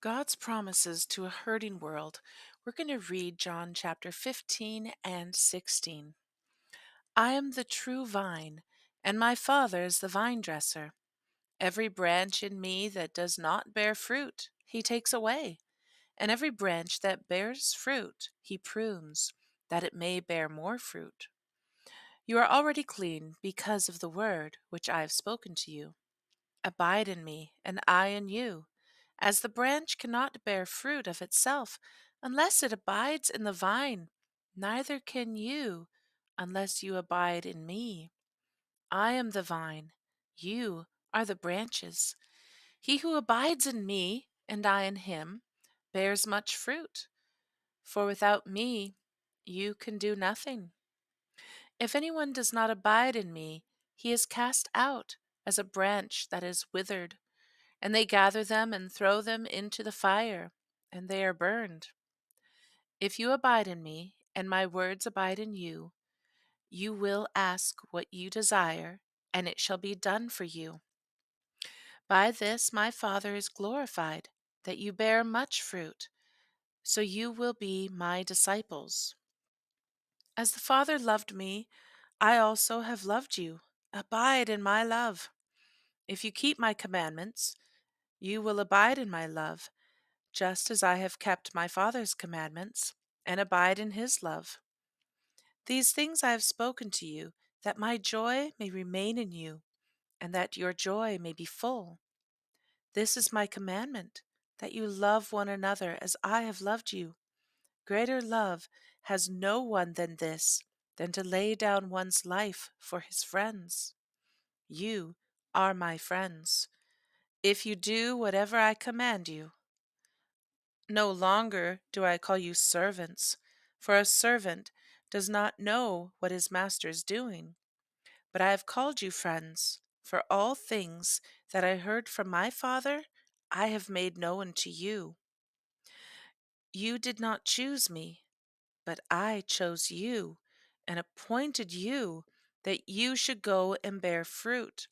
God's promises to a hurting world. We're going to read John chapter 15 and 16. I am the true vine, and my Father is the vine dresser. Every branch in me that does not bear fruit, he takes away, and every branch that bears fruit, he prunes, that it may bear more fruit. You are already clean because of the word which I have spoken to you. Abide in me, and I in you. As the branch cannot bear fruit of itself unless it abides in the vine, neither can you unless you abide in me. I am the vine, you are the branches. He who abides in me, and I in him, bears much fruit, for without me you can do nothing. If anyone does not abide in me, he is cast out as a branch that is withered, and they gather them and throw them into the fire, and they are burned. If you abide in me, and my words abide in you, you will ask what you desire, and it shall be done for you. By this my Father is glorified, that you bear much fruit, so you will be my disciples. As the Father loved me, I also have loved you. Abide in my love. If you keep my commandments, you will abide in my love, just as I have kept my Father's commandments, and abide in his love. These things I have spoken to you, that my joy may remain in you, and that your joy may be full. This is my commandment, that you love one another as I have loved you. Greater love has no one than this, than to lay down one's life for his friends. You are my friends, if you do whatever I command you. No longer do I call you servants, for a servant does not know what his master is doing. But I have called you friends, for all things that I heard from my Father I have made known to you. You did not choose me, but I chose you and appointed you that you should go and bear fruit,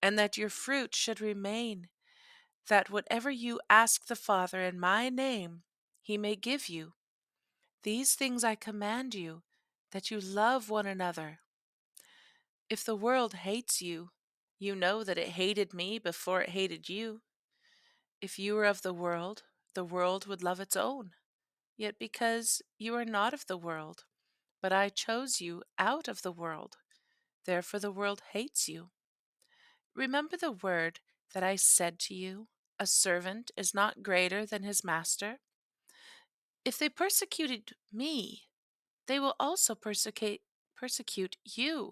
and that your fruit should remain, that whatever you ask the Father in my name, he may give you. These things I command you, that you love one another. If the world hates you, you know that it hated me before it hated you. If you were of the world would love its own. Yet because you are not of the world, but I chose you out of the world, therefore the world hates you. Remember the word that I said to you, a servant is not greater than his master. If they persecuted me, they will also persecute you.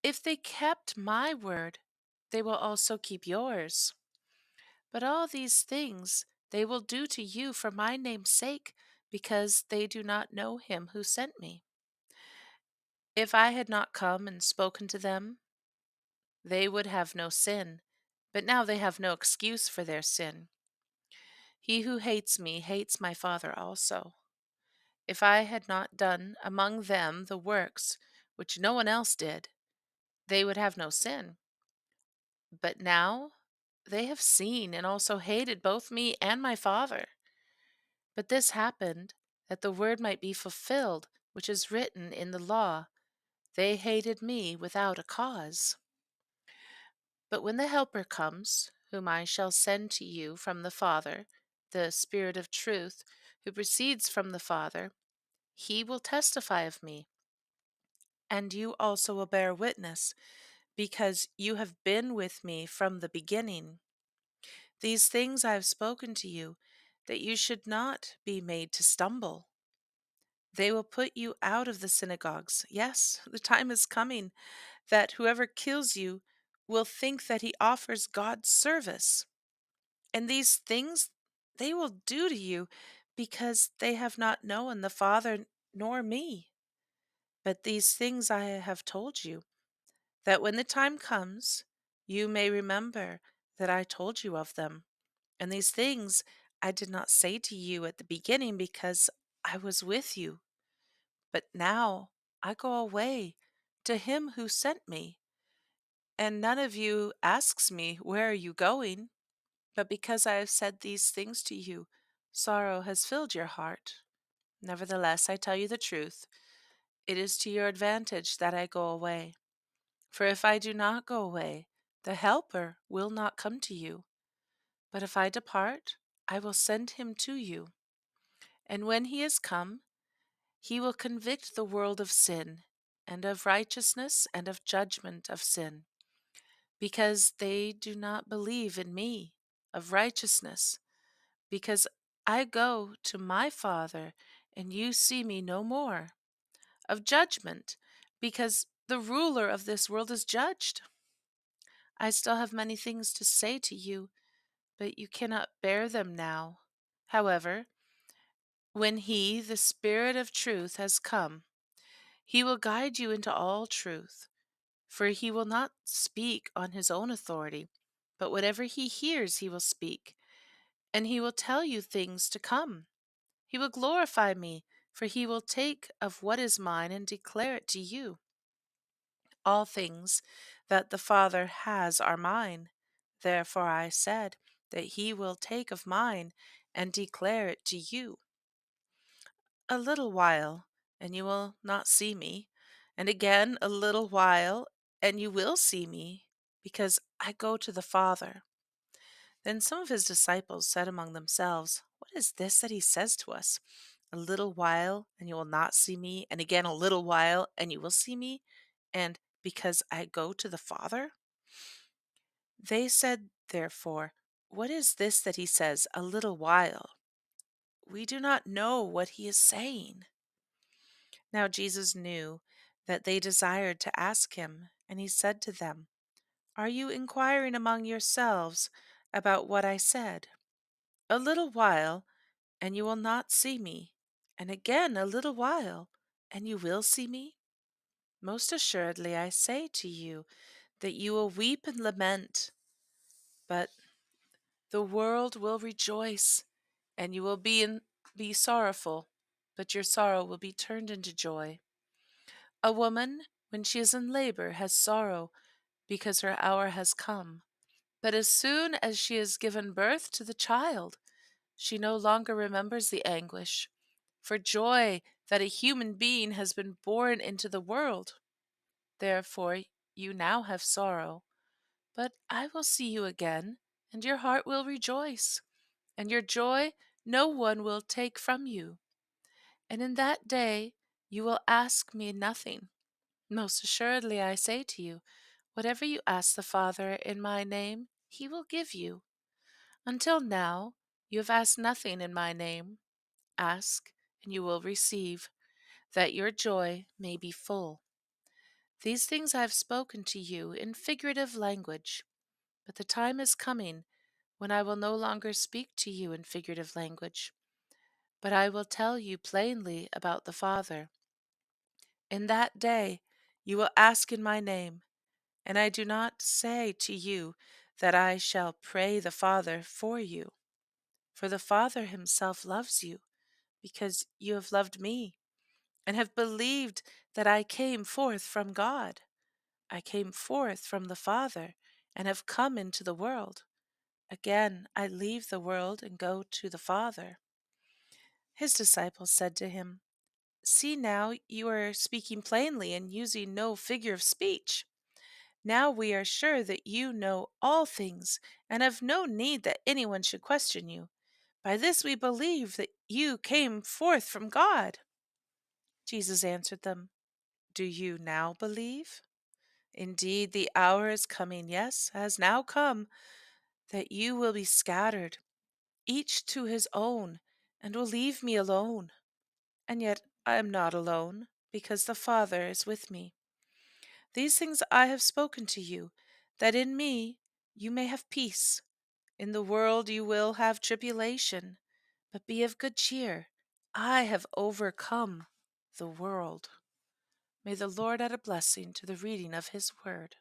If they kept my word, they will also keep yours. But all these things they will do to you for my name's sake, because they do not know him who sent me. If I had not come and spoken to them, they would have no sin, but now they have no excuse for their sin. He who hates me hates my Father also. If I had not done among them the works which no one else did, they would have no sin. But now they have seen and also hated both me and my Father. But this happened that the word might be fulfilled, which is written in the law: they hated me without a cause. But when the Helper comes, whom I shall send to you from the Father, the Spirit of truth, who proceeds from the Father, he will testify of me. And you also will bear witness, because you have been with me from the beginning. These things I have spoken to you, that you should not be made to stumble. They will put you out of the synagogues. Yes, the time is coming that whoever kills you will think that he offers God service. And these things they will do to you, because they have not known the Father nor me. But these things I have told you, that when the time comes, you may remember that I told you of them. And these things I did not say to you at the beginning, because I was with you. But now I go away to him who sent me, and none of you asks me, where are you going? But because I have said these things to you, sorrow has filled your heart. Nevertheless, I tell you the truth. It is to your advantage that I go away. For if I do not go away, the Helper will not come to you. But if I depart, I will send him to you. And when he is come, he will convict the world of sin, and of righteousness, and of judgment of sin, because they do not believe in me, of righteousness, because I go to my Father, and you see me no more, of judgment, because the ruler of this world is judged. I still have many things to say to you, but you cannot bear them now. However, when he, the Spirit of truth, has come, he will guide you into all truth, for he will not speak on his own authority, but whatever he hears he will speak, and he will tell you things to come. He will glorify me, for he will take of what is mine and declare it to you. All things that the Father has are mine. Therefore I said that he will take of mine and declare it to you. A little while, and you will not see me, and again a little while, and you will see me, because I go to the Father. Then some of his disciples said among themselves, What is this that he says to us? A little while, and you will not see me, and again a little while, and you will see me, and because I go to the Father? They said, therefore, What is this that he says, a little while? We do not know what he is saying. Now Jesus knew that they desired to ask him, and he said to them, Are you inquiring among yourselves about what I said? A little while, and you will not see me, and again a little while, and you will see me? Most assuredly I say to you that you will weep and lament, but the world will rejoice, and you will be sorrowful, but your sorrow will be turned into joy. A woman, when she is in labor, has sorrow because her hour has come. But as soon as she has given birth to the child, she no longer remembers the anguish, for joy that a human being has been born into the world. Therefore, you now have sorrow, but I will see you again, and your heart will rejoice, and your joy no one will take from you. And in that day you will ask me nothing. Most assuredly I say to you, whatever you ask the Father in my name, he will give you. Until now you have asked nothing in my name. Ask, and you will receive, that your joy may be full. These things I have spoken to you in figurative language, but the time is coming when I will no longer speak to you in figurative language, but I will tell you plainly about the Father. In that day you will ask in my name, and I do not say to you that I shall pray the Father for you, for the Father himself loves you, because you have loved me, and have believed that I came forth from God. I came forth from the Father, and have come into the world. Again I leave the world and go to the Father. His disciples said to him, See now, you are speaking plainly and using no figure of speech. Now we are sure that you know all things, and have no need that anyone should question you. By this we believe that you came forth from God. Jesus answered them, Do you now believe? Indeed, the hour is coming, yes, has now come, that you will be scattered, each to his own, and will leave me alone. And yet I am not alone, because the Father is with me. These things I have spoken to you, that in me you may have peace. In the world you will have tribulation, but be of good cheer. I have overcome the world. May the Lord add a blessing to the reading of his word.